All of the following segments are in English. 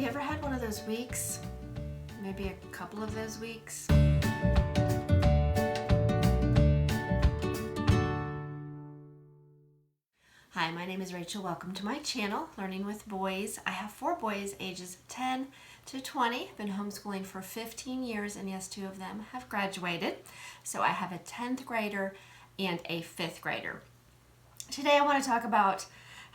you ever had one of those weeks? Maybe a couple of those weeks? Hi, my name is Rachel. Welcome to my channel, Learning with Boys. I have 4 boys ages 10 to 20. Been homeschooling for 15 years, and yes, 2 of them have graduated. So I have a 10th grader and a 5th grader. Today I want to talk about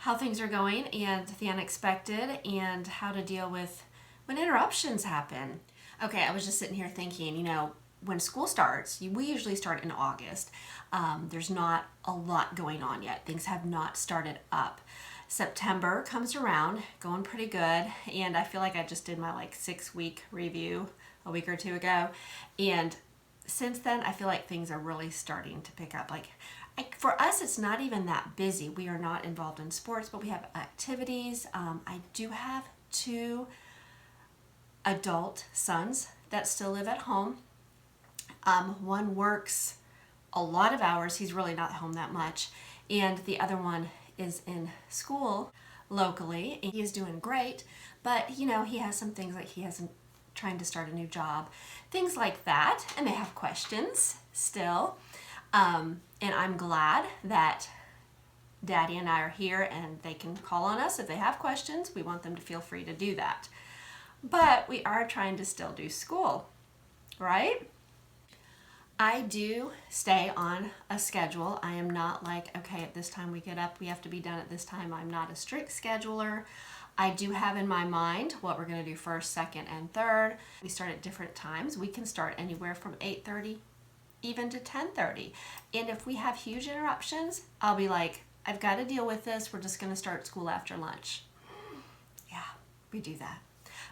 how things are going and the unexpected and how to deal with when interruptions happen. Okay, I was just sitting here thinking, when school starts, we usually start in August. There's not a lot going on yet. Things have not started up. September comes around, going pretty good, and I feel like I just did my 6-week review a week or 2 ago, and since then I feel like things are really starting to pick up. For us, it's not even that busy. We are not involved in sports, but we have activities. I do have 2 adult sons that still live at home. One works a lot of hours. He's really not home that much. And the other one is in school locally, and he is doing great. But, he has some things like he hasn't trying to start a new job, things like that. And they have questions still. And I'm glad that Daddy and I are here and they can call on us if they have questions. We want them to feel free to do that. But we are trying to still do school, right? I do stay on a schedule. I am not okay, at this time we get up, we have to be done at this time. I'm not a strict scheduler. I do have in my mind what we're going to do first, second, and third. We start at different times. We can start anywhere from 8:30 even to 10:30. And if we have huge interruptions, I'll be like, I've got to deal with this. We're just going to start school after lunch. Yeah, we do that.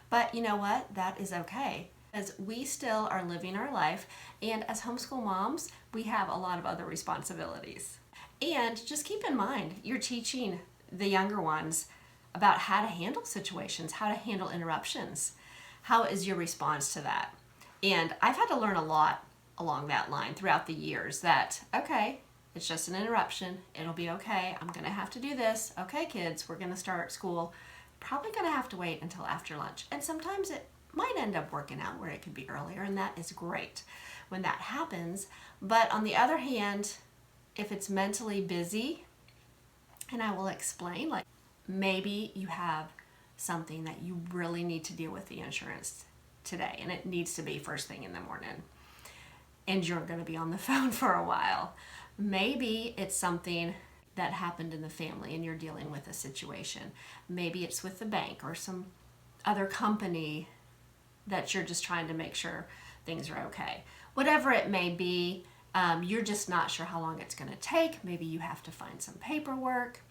But you know what? That is okay. As we still are living our life, and as homeschool moms, we have a lot of other responsibilities. And just keep in mind, you're teaching the younger ones about how to handle situations, how to handle interruptions. How is your response to that? And I've had to learn a lot along that line throughout the years that, okay, it's just an interruption. It'll be okay. I'm going to have to do this. Okay, kids, we're going to start school. Probably going to have to wait until after lunch. And sometimes it might end up working out where it could be earlier, and that is great when that happens. But on the other hand, if it's mentally busy, and I will explain, maybe you have something that you really need to deal with the insurance today, and it needs to be first thing in the morning, and you're going to be on the phone for a while. Maybe it's something that happened in the family and you're dealing with a situation. Maybe it's with the bank or some other company that you're just trying to make sure things are okay. Whatever it may be, you're just not sure how long it's going to take. Maybe you have to find some paperwork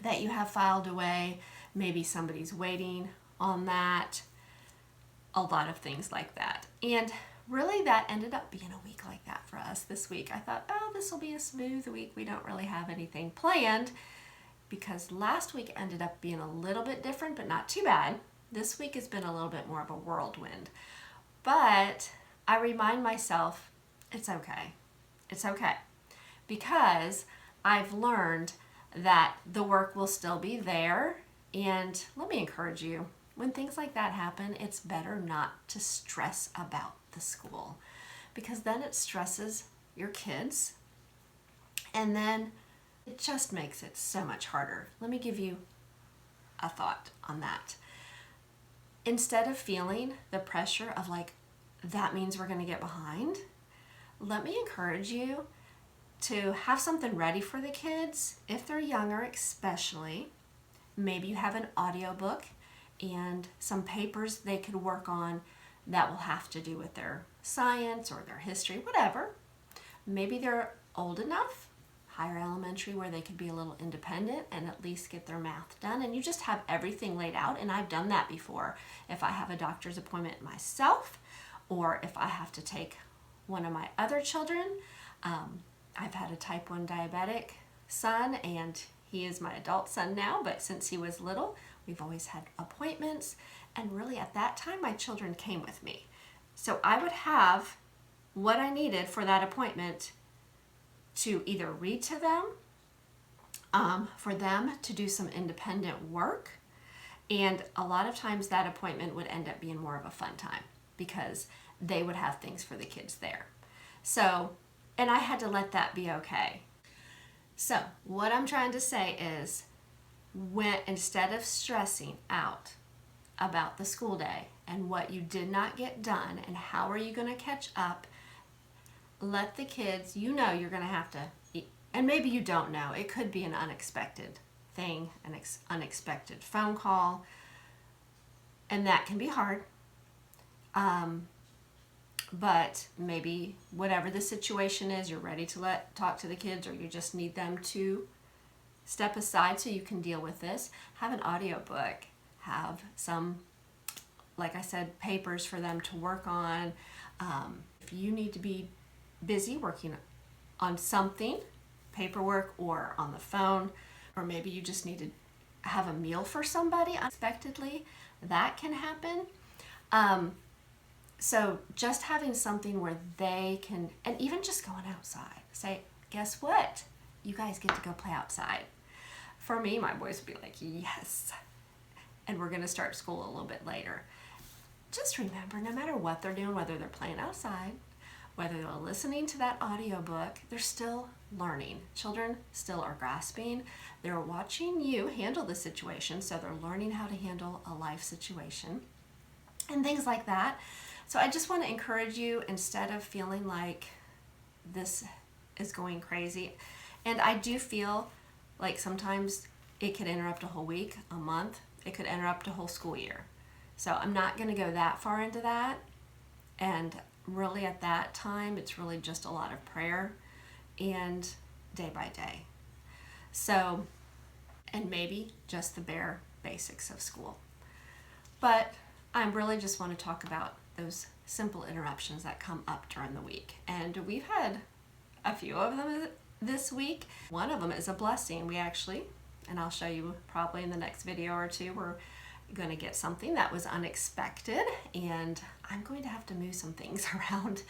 that you have filed away. Maybe somebody's waiting on that. A lot of things like that. And really that ended up being a week like that for us this week. I thought, this will be a smooth week. We don't really have anything planned, because last week ended up being a little bit different, but not too bad. This week has been a little bit more of a whirlwind. But I remind myself, it's okay. It's okay. Because I've learned that the work will still be there. And let me encourage you, when things like that happen, it's better not to stress about the school, because then it stresses your kids, and then it just makes it so much harder. Let me give you a thought on that. Instead of feeling the pressure of that means we're going to get behind, let me encourage you to have something ready for the kids. If they're younger, especially, maybe you have an audiobook and some papers they could work on that will have to do with their science or their history, whatever. Maybe they're old enough, higher elementary, where they could be a little independent and at least get their math done, and you just have everything laid out. And I've done that before. If I have a doctor's appointment myself, or if I have to take one of my other children, I've had a type 1 diabetic son, and he is my adult son now, but since he was little, we've always had appointments, and really at that time my children came with me. So I would have what I needed for that appointment to either read to them, for them to do some independent work, And a lot of times that appointment would end up being more of a fun time because they would have things for the kids there. So, and I had to let that be okay. So what I'm trying to say is, when instead of stressing out about the school day and what you did not get done and how are you going to catch up, let the kids, you know you're going to have to eat. And maybe you don't know. It could be an unexpected thing, an unexpected phone call, and that can be hard. But maybe whatever the situation is, you're ready to talk to the kids, or you just need them to step aside so you can deal with this. Have an audiobook, have some, like I said, papers for them to work on. If you need to be busy working on something, paperwork or on the phone, or maybe you just need to have a meal for somebody unexpectedly, that can happen. So just having something where they can, and even just going outside, say, guess what? You guys get to go play outside. For me, my boys would be like, yes. And we're going to start school a little bit later. Just remember, no matter what they're doing, whether they're playing outside, whether they're listening to that audiobook, they're still learning. Children still are grasping. They're watching you handle the situation, so they're learning how to handle a life situation and things like that. So I just want to encourage you, instead of feeling like this is going crazy, and I do feel like sometimes it could interrupt a whole week, a month, it could interrupt a whole school year. So I'm not going to go that far into that. And really at that time, it's really just a lot of prayer and day by day. So, and maybe just the bare basics of school. But I really just want to talk about those simple interruptions that come up during the week. And we've had a few of them this week. One of them is a blessing. We actually, and I'll show you probably in the next video or two, we're going to get something that was unexpected, and I'm going to have to move some things around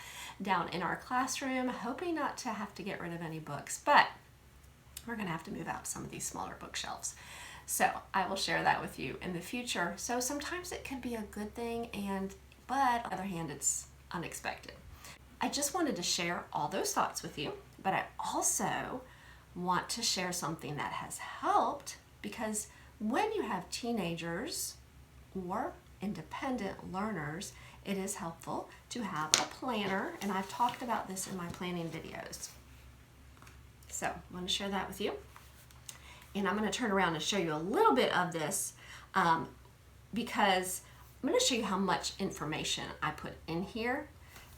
down in our classroom, hoping not to have to get rid of any books, but we're going to have to move out some of these smaller bookshelves. So I will share that with you in the future. So sometimes it can be a good thing, but on the other hand, it's unexpected. I just wanted to share all those thoughts with you, but I also want to share something that has helped, because when you have teenagers or independent learners, it is helpful to have a planner, and I've talked about this in my planning videos. So I'm going to share that with you, and I'm going to turn around and show you a little bit of this because I'm going to show you how much information I put in here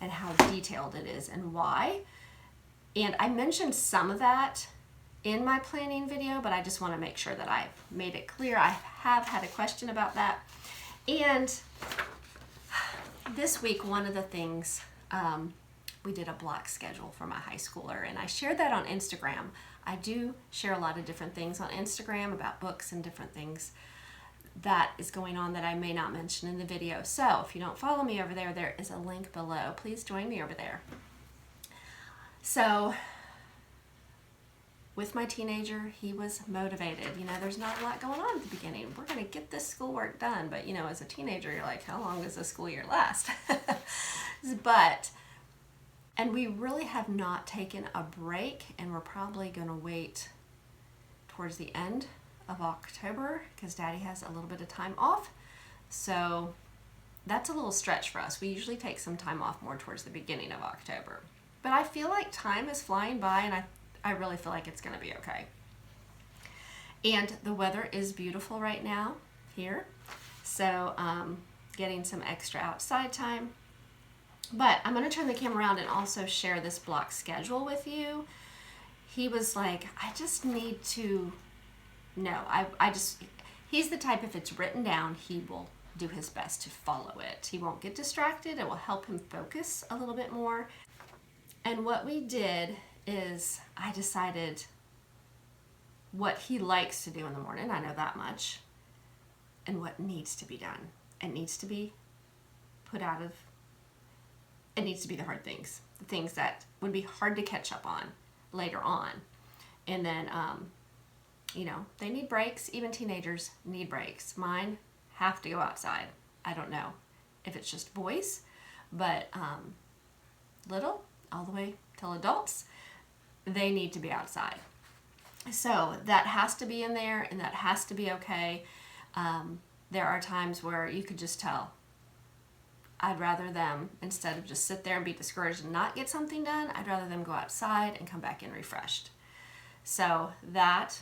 and how detailed it is and why. And I mentioned some of that in my planning video, but I just want to make sure that I've made it clear. I have had a question about that. And this week, one of the things, we did a block schedule for my high schooler, and I shared that on Instagram. I do share a lot of different things on Instagram about books and different things that is going on that I may not mention in the video. So if you don't follow me over there, there is a link below. Please join me over there. So with my teenager, he was motivated. You know, there's not a lot going on at the beginning. We're going to get this schoolwork done. But, you know, as a teenager, you're like, how long does the school year last? And we really have not taken a break, and we're probably going to wait towards the end of October because Daddy has a little bit of time off. So that's a little stretch for us. We usually take some time off more towards the beginning of October. But I feel like time is flying by, and I really feel like it's going to be okay. And the weather is beautiful right now here. So getting some extra outside time. But I'm going to turn the camera around and also share this block schedule with you. He was like, I just need to know. He's the type, if it's written down, he will do his best to follow it. He won't get distracted. It will help him focus a little bit more. And what we did is I decided what he likes to do in the morning. I know that much. And what needs to be done. It needs to be it needs to be the hard things. The things that would be hard to catch up on later on. And then, you know, they need breaks. Even teenagers need breaks. Mine have to go outside. I don't know if it's just boys, but little all the way till adults, they need to be outside. So that has to be in there, and that has to be okay. There are times where you could just tell, I'd rather them, instead of just sit there and be discouraged and not get something done, I'd rather them go outside and come back in refreshed. So that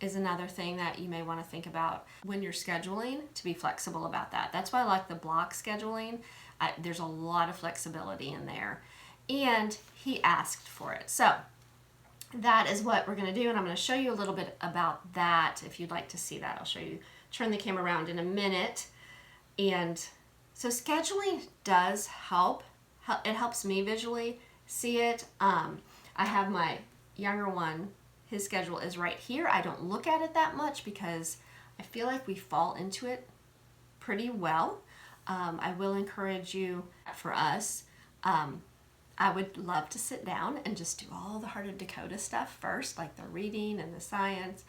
is another thing that you may want to think about when you're scheduling, to be flexible about that. That's why I like the block scheduling. There's a lot of flexibility in there. And he asked for it. So that is what we're going to do, and I'm going to show you a little bit about that if you'd like to see that. I'll show you, turn the camera around in a minute. And so scheduling does help. It helps me visually see it. I have my younger one, his schedule is right here. I don't look at it that much because I feel like we fall into it pretty well. I will encourage you, for us, I would love to sit down and just do all the Heart of Dakota stuff first, like the reading and the science.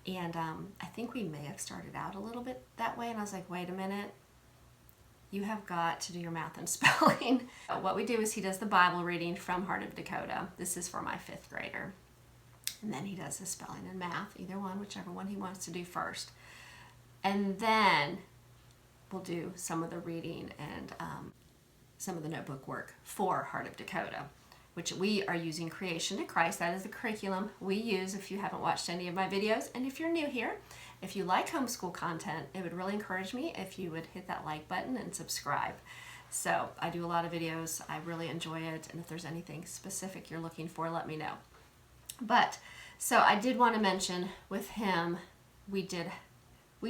And I think we may have started out a little bit that way. And I was like, wait a minute, you have got to do your math and spelling. What we do is he does the Bible reading from Heart of Dakota. This is for my 5th grader. And then he does his spelling and math, either one, whichever one he wants to do first. And then we'll do some of the reading and some of the notebook work for Heart of Dakota, which we are using Creation to Christ. That is the curriculum we use if you haven't watched any of my videos. And if you're new here, if you like homeschool content, it would really encourage me if you would hit that like button and subscribe. So I do a lot of videos. I really enjoy it. And if there's anything specific you're looking for, let me know. But so I did want to mention with him, we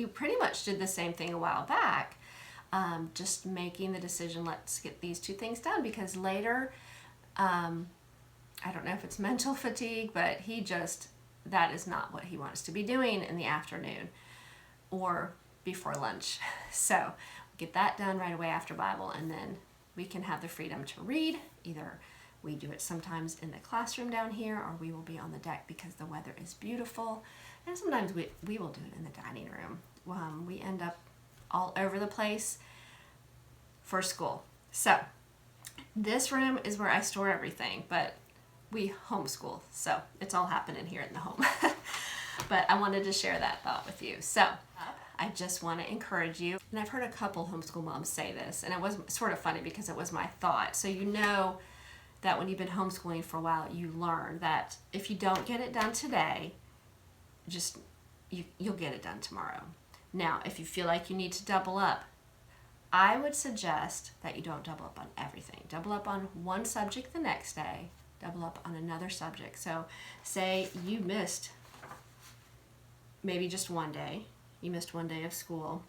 pretty much did the same thing a while back. Just making the decision, let's get these 2 things done, because later, I don't know if it's mental fatigue, but that is not what he wants to be doing in the afternoon or before lunch. So get that done right away after Bible, and then we can have the freedom to read. Either we do it sometimes in the classroom down here, or we will be on the deck because the weather is beautiful. And sometimes we will do it in the dining room. We end up all over the place for school. So this room is where I store everything, but we homeschool, so it's all happening here in the home. But I wanted to share that thought with you. So I just want to encourage you, and I've heard a couple homeschool moms say this, and it was sort of funny because it was my thought. So you know that when you've been homeschooling for a while, you learn that if you don't get it done today, you'll get it done tomorrow. Now, if you feel like you need to double up, I would suggest that you don't double up on everything. Double up on one subject the next day, double up on another subject. So say you missed maybe just one day. You missed one day of school,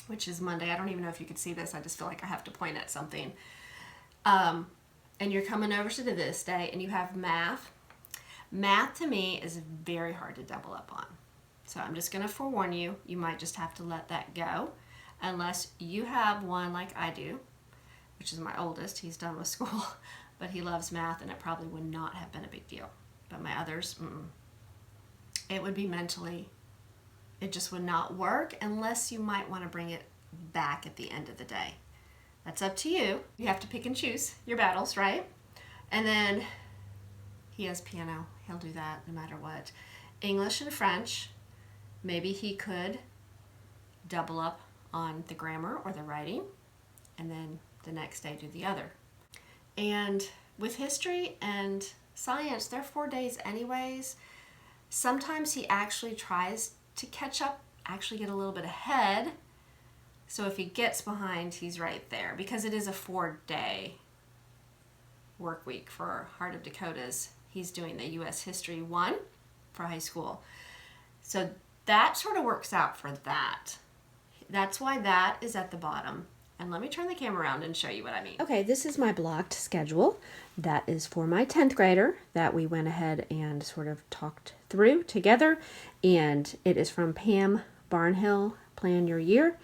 which is Monday. I don't even know if you could see this. I just feel like I have to point at something. And you're coming over to this day and you have math. Math to me is very hard to double up on. So I'm just going to forewarn you, you might just have to let that go unless you have one like I do, which is my oldest. He's done with school, but he loves math, and it probably would not have been a big deal. But my others, it would be mentally, it just would not work unless you might want to bring it back at the end of the day. That's up to you. You have to pick and choose your battles, right? And then he has piano. He'll do that no matter what. English and French, maybe he could double up on the grammar or the writing, and then the next day do the other. And with history and science, they're 4 days anyways. Sometimes he actually tries to catch up, actually get a little bit ahead. So if he gets behind, he's right there, because it is a 4-day work week for Heart of Dakota's. He's doing the U.S. History 1 for high school. So that sort of works out for that. That's why that is at the bottom. And let me turn the camera around and show you what I mean. Okay, this is my blocked schedule. That is for my 10th grader that we went ahead and sort of talked through together. And it is from Pam Barnhill, Plan Your Year.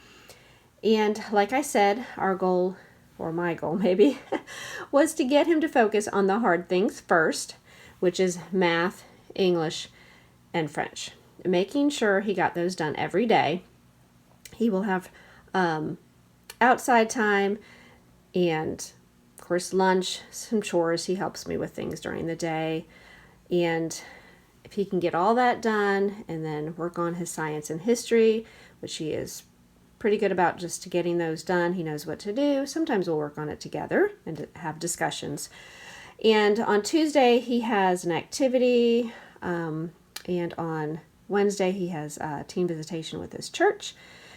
And like I said, our goal, or my goal maybe, was to get him to focus on the hard things first, which is math, English, and French. Making sure he got those done every day. He will have outside time and, of course, lunch, some chores. He helps me with things during the day. And if he can get all that done and then work on his science and history, which he is pretty good about just getting those done, he knows what to do. Sometimes we'll work on it together and have discussions. And on Tuesday, he has an activity. And on Wednesday, he has a team visitation with his church.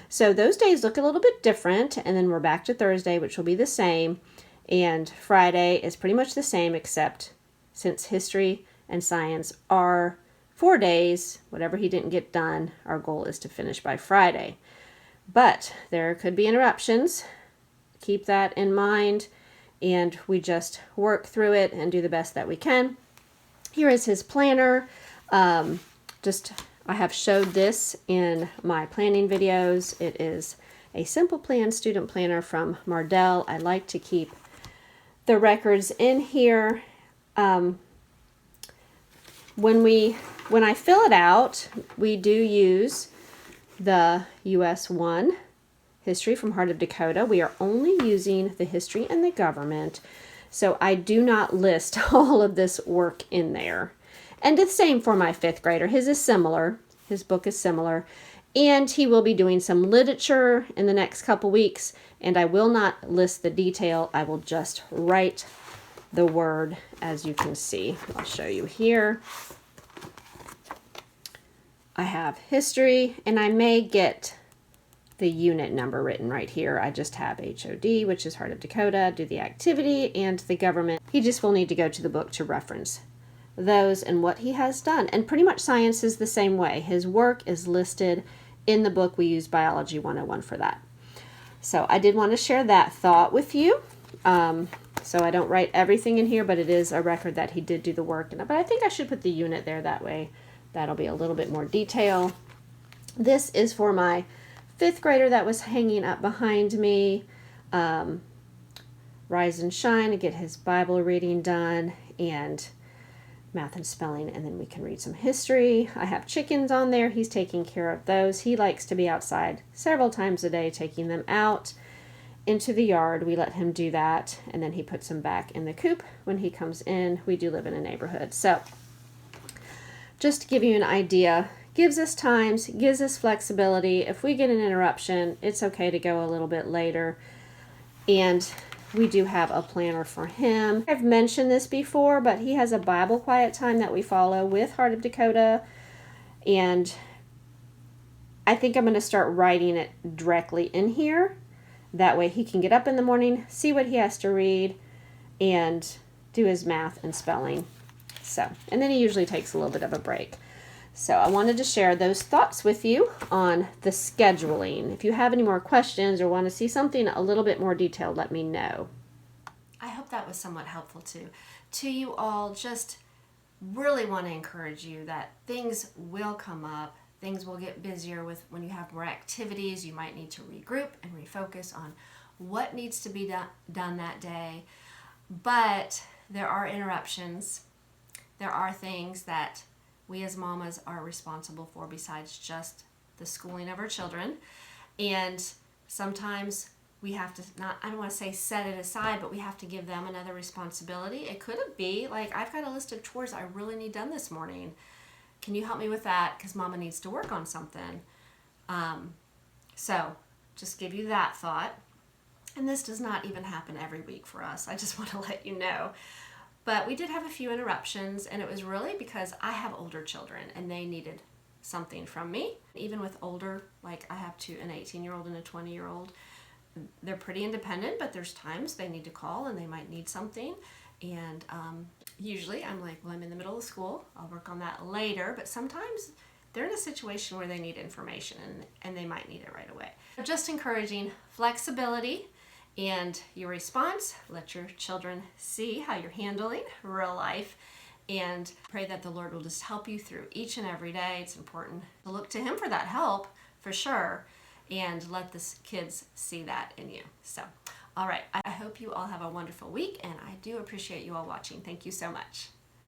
So those days look a little bit different. And then we're back to Thursday, which will be the same. And Friday is pretty much the same, except since history and science are 4 days, whatever he didn't get done, our goal is to finish by Friday. But there could be interruptions. Keep that in mind. And we just work through it and do the best that we can. Here is his planner. I have showed this in my planning videos. It is a Simple Plan student planner from Mardell. I like to keep the records in here. When I fill it out, we do use the US 1 History from Heart of Dakota. We are only using the history and the government, so I do not list all of this work in there. And the same for my 5th grader. His is similar. His book is similar. And he will be doing some literature in the next couple weeks, and I will not list the detail. I will just write the word, as you can see. I'll show you here. I have history, and I may get the unit number written right here. I just have HOD, which is Heart of Dakota, do the activity, and the government. He just will need to go to the book to reference those and what he has done. And pretty much science is the same way. His work is listed in the book. We use Biology 101 for that. So I did want to share that thought with you. So I don't write everything in here, but it is a record that he did do the work. But I think I should put the unit there. That way that'll be a little bit more detail. This is for my 5th grader that was hanging up behind me. Rise and shine and get his Bible reading done, and math and spelling, and then we can read some history. I have chickens on there. He's taking care of those. He likes to be outside several times a day, taking them out into the yard. We let him do that, and then he puts them back in the coop when he comes in. We do live in a neighborhood. So just to give you an idea, gives us times, gives us flexibility. If we get an interruption, it's okay to go a little bit later. And we do have a planner for him. I've mentioned this before, but he has a Bible quiet time that we follow with Heart of Dakota. And I think I'm going to start writing it directly in here. That way he can get up in the morning, see what he has to read, and do his math and spelling. So, and then he usually takes a little bit of a break. So I wanted to share those thoughts with you on the scheduling. If you have any more questions or want to see something a little bit more detailed, let me know. I hope that was somewhat helpful too. To you all, just really want to encourage you that things will come up. Things will get busier when you have more activities. You might need to regroup and refocus on what needs to be done that day. But there are interruptions. There are things that we as mamas are responsible for besides just the schooling of our children. And sometimes we have to, I don't want to say set it aside, but we have to give them another responsibility. It could be like, I've got a list of chores I really need done this morning. Can you help me with that? Because mama needs to work on something. So just give you that thought. And this does not even happen every week for us. I just want to let you know. But we did have a few interruptions, and it was really because I have older children and they needed something from me. Even with older, like I have an 18-year-old and a 20-year-old, they're pretty independent, but there's times they need to call and they might need something. And usually I'm like, well, I'm in the middle of school. I'll work on that later. But sometimes they're in a situation where they need information and they might need it right away. Just encouraging flexibility and your response. Let your children see how you're handling real life, and pray that the Lord will just help you through each and every day. It's important to look to Him for that help, for sure, and let the kids see that in you. So, all right, I hope you all have a wonderful week, and I do appreciate you all watching. Thank you so much.